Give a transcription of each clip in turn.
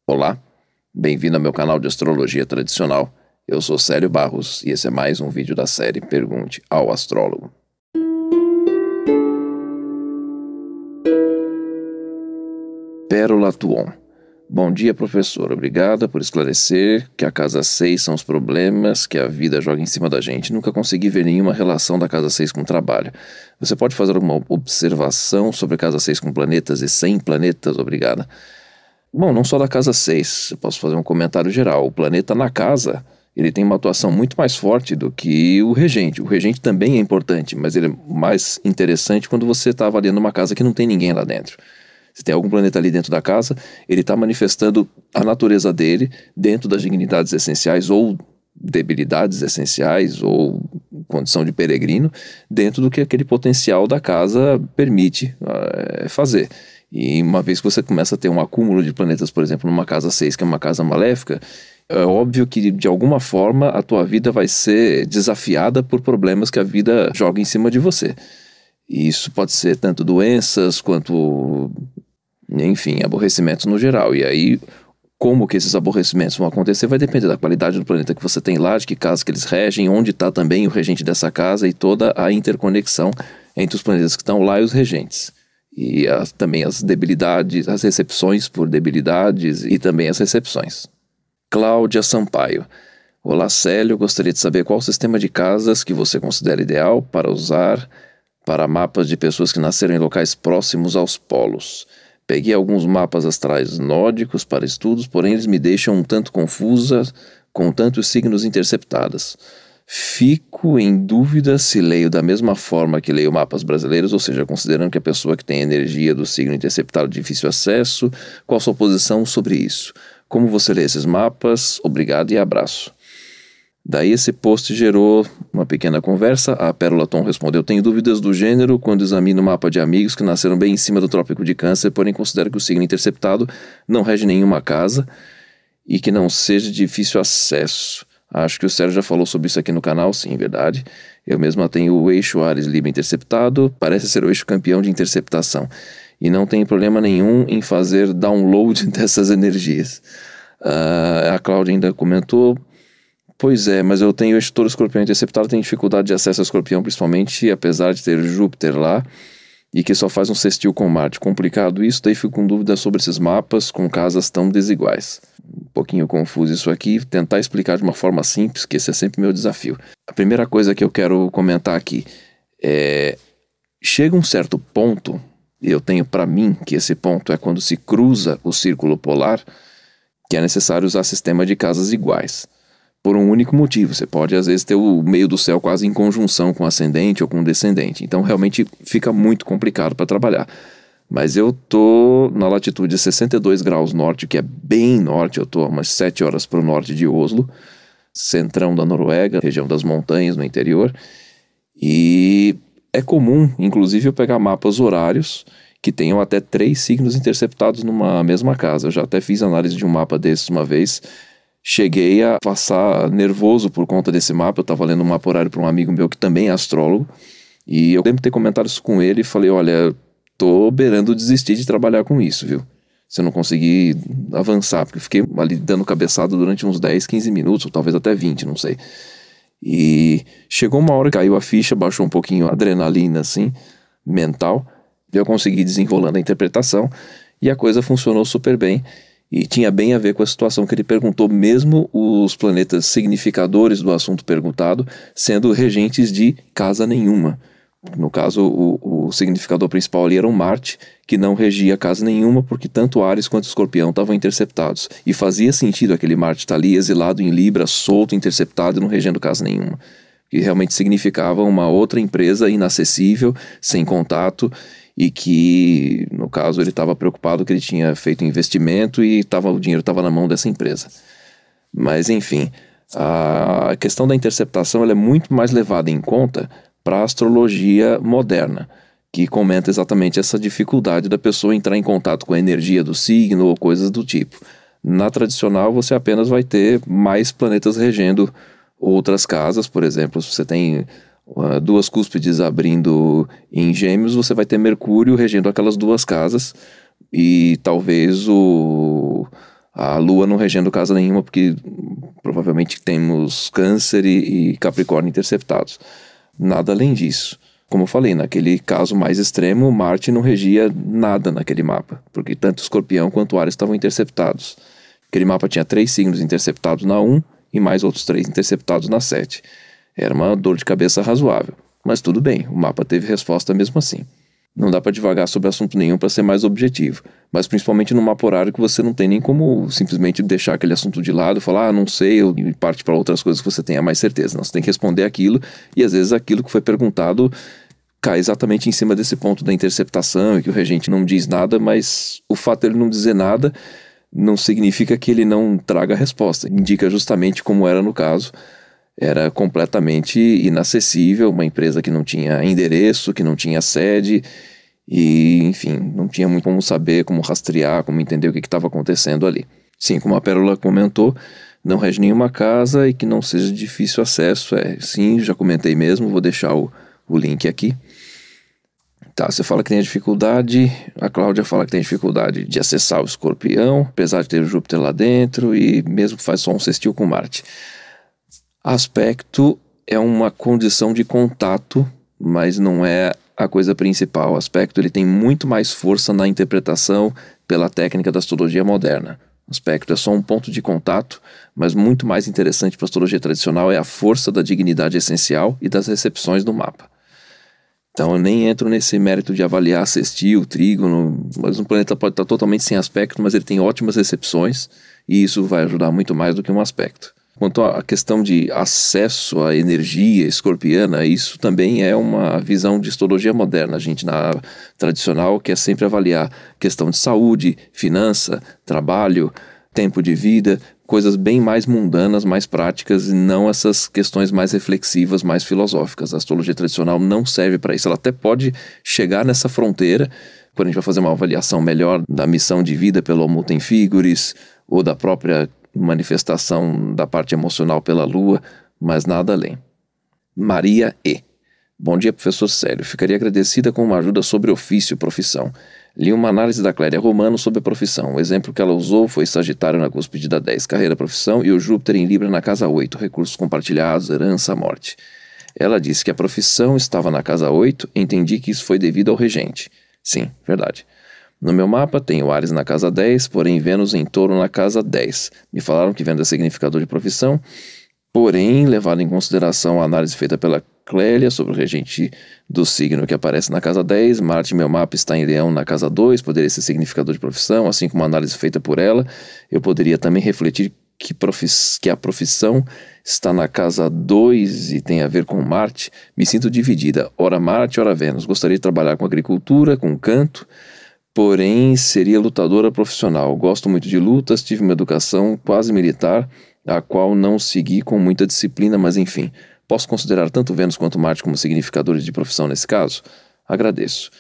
Olá, bem-vindo ao meu canal de astrologia tradicional. Eu sou Célio Barros e esse é mais um vídeo da série Pergunte ao Astrólogo. Pérola Tuon. Bom dia, professor. Obrigada por esclarecer que a casa 6 são os problemas que a vida joga em cima da gente. Nunca consegui ver nenhuma relação da casa 6 com o trabalho. Você pode fazer alguma observação sobre a casa 6 com planetas e sem planetas? Obrigada. Bom, não só da casa 6, eu posso fazer um comentário geral. O planeta na casa, ele tem uma atuação muito mais forte do que o regente. O regente também é importante, mas ele é mais interessante quando você está avaliando uma casa que não tem ninguém lá dentro. Se tem algum planeta ali dentro da casa, ele está manifestando a natureza dele dentro das dignidades essenciais ou debilidades essenciais ou condição de peregrino, dentro do que aquele potencial da casa permite fazer. E uma vez que você começa a ter um acúmulo de planetas, por exemplo, numa casa 6, que é uma casa maléfica, é óbvio que de alguma forma a tua vida vai ser desafiada por problemas que a vida joga em cima de você. E isso pode ser tanto doenças quanto, enfim, aborrecimentos no geral. E aí, como que esses aborrecimentos vão acontecer vai depender da qualidade do planeta que você tem lá, de que casa que eles regem, onde está também o regente dessa casa e toda a interconexão entre os planetas que estão lá e os regentes. E também as debilidades, as recepções por debilidades e também as recepções. Cláudia Sampaio. Olá, Célio. Gostaria de saber qual sistema de casas que você considera ideal para usar para mapas de pessoas que nasceram em locais próximos aos polos. Peguei alguns mapas astrais nórdicos para estudos, porém eles me deixam um tanto confusa com tantos signos interceptados. Fico em dúvida se leio da mesma forma que leio mapas brasileiros, ou seja, considerando que a pessoa que tem a energia do signo interceptado de difícil acesso, qual a sua posição sobre isso? Como você lê esses mapas? Obrigado e abraço. Daí esse post gerou uma pequena conversa. A Pérola Tom respondeu: tenho dúvidas do gênero quando examino o mapa de amigos que nasceram bem em cima do Trópico de Câncer, porém considero que o signo interceptado não rege nenhuma casa e que não seja de difícil acesso. Acho que o Sérgio já falou sobre isso aqui no canal, sim, verdade. Eu mesma tenho o eixo Ares-Libra interceptado, parece ser o eixo campeão de interceptação. E não tem problema nenhum em fazer download dessas energias. A Cláudia ainda comentou: pois é, mas eu tenho o eixo Touro Escorpião interceptado, tenho dificuldade de acesso ao Escorpião, principalmente apesar de ter Júpiter lá, e que só faz um sextil com Marte. Complicado isso, daí fico com dúvida sobre esses mapas com casas tão desiguais. Um pouquinho confuso isso aqui, tentar explicar de uma forma simples, que esse é sempre meu desafio. A primeira coisa que eu quero comentar aqui é: chega um certo ponto, e eu tenho para mim que esse ponto é quando se cruza o círculo polar, que é necessário usar sistema de casas iguais. Por um único motivo, você pode às vezes ter o meio do céu quase em conjunção com o ascendente ou com o descendente, então realmente fica muito complicado para trabalhar. Mas eu tô na latitude 62 graus norte, que é bem norte, eu tô a umas 7 horas para o norte de Oslo, centrão da Noruega, região das montanhas no interior, e é comum, inclusive, eu pegar mapas horários que tenham até 3 signos interceptados numa mesma casa. Eu já até fiz análise de um mapa desses uma vez. Cheguei a passar nervoso por conta desse mapa. Eu estava lendo um mapa horário para um amigo meu que também é astrólogo, e eu lembro de ter comentado isso com ele e falei: olha, tô beirando desistir de trabalhar com isso, viu? Se eu não conseguir avançar, porque eu fiquei ali dando cabeçada durante uns 10, 15 minutos, ou talvez até 20, não sei. E chegou uma hora que caiu a ficha, baixou um pouquinho a adrenalina, assim, mental, e eu consegui desenrolando a interpretação, e a coisa funcionou super bem. E tinha bem a ver com a situação que ele perguntou, mesmo os planetas significadores do assunto perguntado sendo regentes de casa nenhuma. No caso, o significador principal ali era um Marte, que não regia casa nenhuma, porque tanto Áries quanto Escorpião estavam interceptados. E fazia sentido aquele Marte estar ali exilado em Libra, solto, interceptado e não regendo casa nenhuma. Que realmente significava uma outra empresa inacessível, sem contato, e que, no caso, ele estava preocupado que ele tinha feito investimento e o dinheiro estava na mão dessa empresa. Mas, enfim, a questão da interceptação ela é muito mais levada em conta para a astrologia moderna, que comenta exatamente essa dificuldade da pessoa entrar em contato com a energia do signo ou coisas do tipo. Na tradicional, você apenas vai ter mais planetas regendo outras casas. Por exemplo, se você tem 2 cúspides abrindo em Gêmeos, você vai ter Mercúrio regendo aquelas 2 casas, e talvez a Lua não regendo casa nenhuma, porque provavelmente temos Câncer e Capricórnio interceptados. Nada além disso. Como eu falei, naquele caso mais extremo, Marte não regia nada naquele mapa, porque tanto Escorpião quanto Áries estavam interceptados. Aquele mapa tinha 3 signos interceptados na 1 e mais outros 3 interceptados na 7. Era uma dor de cabeça razoável, mas tudo bem, o mapa teve resposta mesmo assim. Não dá para divagar sobre assunto nenhum para ser mais objetivo, mas principalmente num mapa horário que você não tem nem como simplesmente deixar aquele assunto de lado, falar, não sei, e parte para outras coisas que você tenha mais certeza. Não, você tem que responder aquilo, e às vezes aquilo que foi perguntado cai exatamente em cima desse ponto da interceptação, e que o regente não diz nada, mas o fato de ele não dizer nada não significa que ele não traga a resposta. Indica justamente como era no caso. Era completamente inacessível, uma empresa que não tinha endereço, que não tinha sede e, enfim, não tinha muito como saber, como rastrear, como entender o que estava acontecendo ali. Sim, como a Pérola comentou, não rege nenhuma casa e que não seja de difícil acesso. Sim, já comentei mesmo, vou deixar o link aqui. Tá, você fala que tem a dificuldade, a Cláudia fala que tem dificuldade de acessar o Escorpião, apesar de ter o Júpiter lá dentro e mesmo faz só um sextil com Marte. Aspecto é uma condição de contato, mas não é a coisa principal. O aspecto ele tem muito mais força na interpretação pela técnica da astrologia moderna. O aspecto é só um ponto de contato, mas muito mais interessante para a astrologia tradicional é a força da dignidade essencial e das recepções do mapa. Então eu nem entro nesse mérito de avaliar sextil, trígono, mas um planeta pode estar totalmente sem aspecto, mas ele tem ótimas recepções e isso vai ajudar muito mais do que um aspecto. Quanto à questão de acesso à energia escorpiana, isso também é uma visão de astrologia moderna. A gente, na tradicional, quer sempre avaliar questão de saúde, finança, trabalho, tempo de vida, coisas bem mais mundanas, mais práticas, e não essas questões mais reflexivas, mais filosóficas. A astrologia tradicional não serve para isso. Ela até pode chegar nessa fronteira, quando a gente vai fazer uma avaliação melhor da missão de vida pelo Homo Tem Figuris, ou da própria manifestação da parte emocional pela Lua, mas nada além. Maria E. Bom dia, professor Célio. Ficaria agradecida com uma ajuda sobre ofício e profissão. Li uma análise da Clélia Romano sobre a profissão. O exemplo que ela usou foi Sagitário na cúspide da 10, carreira, profissão, e o Júpiter em Libra na casa 8, recursos compartilhados, herança, morte. Ela disse que a profissão estava na casa 8, entendi que isso foi devido ao regente. Sim, verdade. No meu mapa tenho Áries na casa 10, porém Vênus em Touro na casa 10. Me falaram que Vênus é significador de profissão, porém, levado em consideração a análise feita pela Clélia sobre o regente do signo que aparece na casa 10, Marte, meu mapa, está em Leão na casa 2, poderia ser significador de profissão, assim como a análise feita por ela. Eu poderia também refletir que a profissão está na casa 2 e tem a ver com Marte. Me sinto dividida, ora Marte, ora Vênus. Gostaria de trabalhar com agricultura, com canto, porém seria lutadora profissional. Gosto muito de lutas, tive uma educação quase militar, a qual não segui com muita disciplina, mas enfim. Posso considerar tanto Vênus quanto Marte como significadores de profissão nesse caso? Agradeço.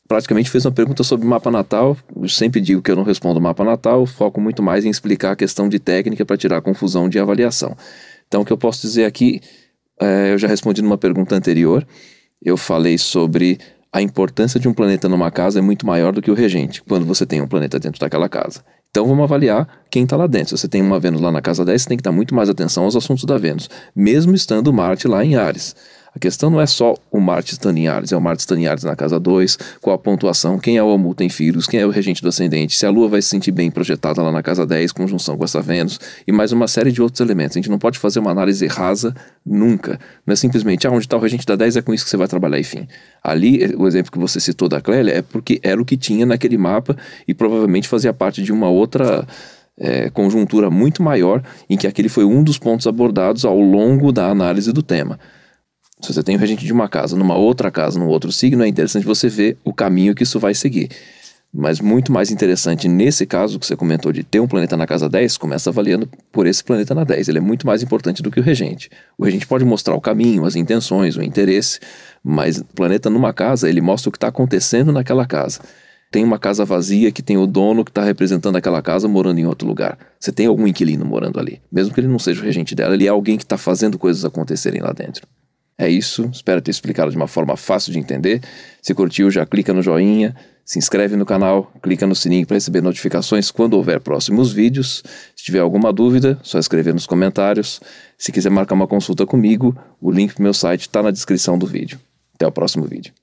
Praticamente fez uma pergunta sobre mapa natal. Eu sempre digo que eu não respondo mapa natal, foco muito mais em explicar a questão de técnica para tirar a confusão de avaliação. Então o que eu posso dizer aqui, eu já respondi numa pergunta anterior, eu falei sobre a importância de um planeta numa casa é muito maior do que o regente, quando você tem um planeta dentro daquela casa. Então vamos avaliar quem está lá dentro. Se você tem uma Vênus lá na casa 10, você tem que dar muito mais atenção aos assuntos da Vênus, mesmo estando Marte lá em Áries. A questão não é só o Marte estando em Áries, é o Marte estando em Áries na casa 2, qual a pontuação, quem é o Homo Tem Figuris, quem é o regente do ascendente, se a Lua vai se sentir bem projetada lá na casa 10, conjunção com essa Vênus, e mais uma série de outros elementos. A gente não pode fazer uma análise rasa nunca. Não é simplesmente, onde está o regente da 10 é com isso que você vai trabalhar, enfim. Ali, o exemplo que você citou da Clélia é porque era o que tinha naquele mapa e provavelmente fazia parte de uma outra conjuntura muito maior em que aquele foi um dos pontos abordados ao longo da análise do tema. Se você tem o regente de uma casa, numa outra casa, num outro signo, é interessante você ver o caminho que isso vai seguir. Mas muito mais interessante nesse caso que você comentou de ter um planeta na casa 10, começa avaliando por esse planeta na 10. Ele é muito mais importante do que o regente. O regente pode mostrar o caminho, as intenções, o interesse, mas o planeta numa casa, ele mostra o que está acontecendo naquela casa. Tem uma casa vazia que tem o dono que está representando aquela casa morando em outro lugar. Você tem algum inquilino morando ali. Mesmo que ele não seja o regente dela, ele é alguém que está fazendo coisas acontecerem lá dentro. É isso, espero ter explicado de uma forma fácil de entender. Se curtiu, já clica no joinha, se inscreve no canal, clica no sininho para receber notificações quando houver próximos vídeos. Se tiver alguma dúvida, só escrever nos comentários. Se quiser marcar uma consulta comigo, o link para o meu site está na descrição do vídeo. Até o próximo vídeo.